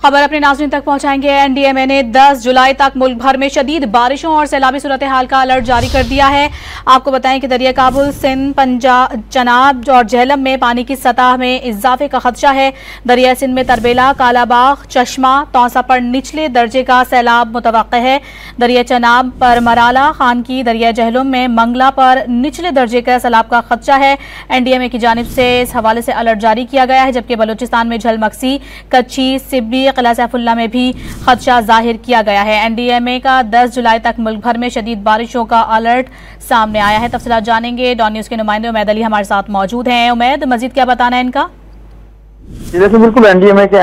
खबर अपने नाज़रीन तक पहुंचाएंगे। एनडीएमए ने 10 जुलाई तक मुल्क भर में शदीद बारिशों और सैलाबी सूरत हाल का अलर्ट जारी कर दिया है। आपको बताएं कि दरिया काबुल, सिंध, पंजाब, चनाब और झेलम में पानी की सतह में इजाफे का खदशा है। दरिया सिंध में तरबेला, कालाबाग, चश्मा, तौसा पर निचले दर्जे का सैलाब मुतवक्के है। दरिया चनाब पर मराला, खानकी, दरिया जहलुम में मंगला पर निचले दर्जे का सैलाब का खदशा है। एनडीएमए की जानिब से इस हवाले से अलर्ट जारी किया गया है, जबकि बलूचिस्तान में झलमक्सी, कच्ची, सिब्बी, किला सैफुल्ला में भी खदशा जाहिर किया गया है। एनडीएमए का 10 जुलाई तक मुल्क भर में शदीद बारिशों का अलर्ट सामने आया है। तफसीलात जानेंगे। डॉन न्यूज के नुमाइंदे उमैद अली हमारे साथ मौजूद हैं। उमैद, मजीद क्या बताना है इनका? देखिए, बिल्कुल एनडीएमए के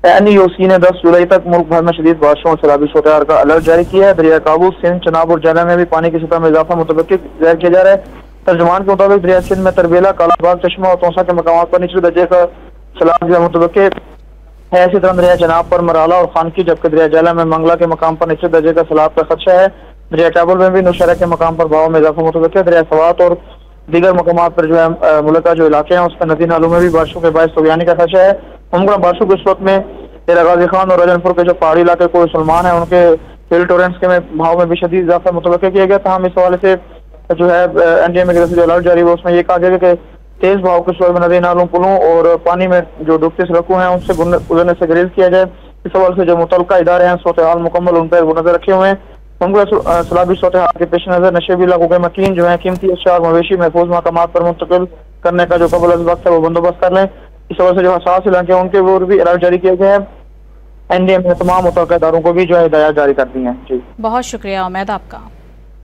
एनईओसी ने 10 जुलाई तक मुल्क भर में शदीद बारिशों और सैलाबी सूरत हाल का अलर्ट जारी किया है। दरिया काबुल, सिंध, चनाब और झेलम में भी पानी की सतह में इजाफा मुतवक्किल जाहिर किया जा रहा है। तर्जुमान के मुताबिक दरिया सिंध में तरबेला, कालाबाग, चश्मा और तौसा के मकामात पर निचले दर्जे का सैलाब मुतवक्किल है। इसी तरह दरिया चनाब पर मराला और खानकी, जबकि दरिया जहलम में मंगला के मकाम पर निचले दर्जे का सैलाब का खदशा है। दरिया काबुल में भी नौशहरा के मकाम पर बहाव में इजाफा मुतवक्किल है। दरिया सवात और दीगर मकामात पर जो है मुल्क का जो इलाके हैं उस पर नदी नालों में भी बारिशों के बायस तगयानी का खदशा है। मुमकिन बारिशों के इस वक्त में गाजी खान और रजनपुर के जो पहाड़ी इलाके को सलमान है उनके हिल टोरेंट्स के भाव में भी शदीद इजाफा मुतवक्किल किया गया था। हम इस हवाले से जो है एनडीएमए की तरफ से जो अलर्ट जारी हुआ उसमें यह कहा गया कि तेज बहाव के सूरत में नदी नालों, पुलों और पानी में जो डूबते सड़कों हैं उनसे गुजरने से गुरेज किया जाए। इस हवाले से जो मुतल्लिका इदारे हैं सूरत हाल मुकम्मल उन पर वो नजर रखे हुए हैं। उनको सैलाबी सूरत हाल के पेश नजर नशेबी इलाकों के मकीन जो है कीमती अशिया और मवेशी महफूज मकामात पर मुंतकिल करने का जो कबल अज़ वक्त है वो बंदोबस्त कर लें। इस हवाले से जो हसास इलाके हैं उनके वो भी अलर्ट जारी किया गया है। एनडीएमए ने तमाम मुतल्लिका इदारों को भी जो है हिदायत जारी कर दी है। जी, बहुत शुक्रिया उमैद आपका।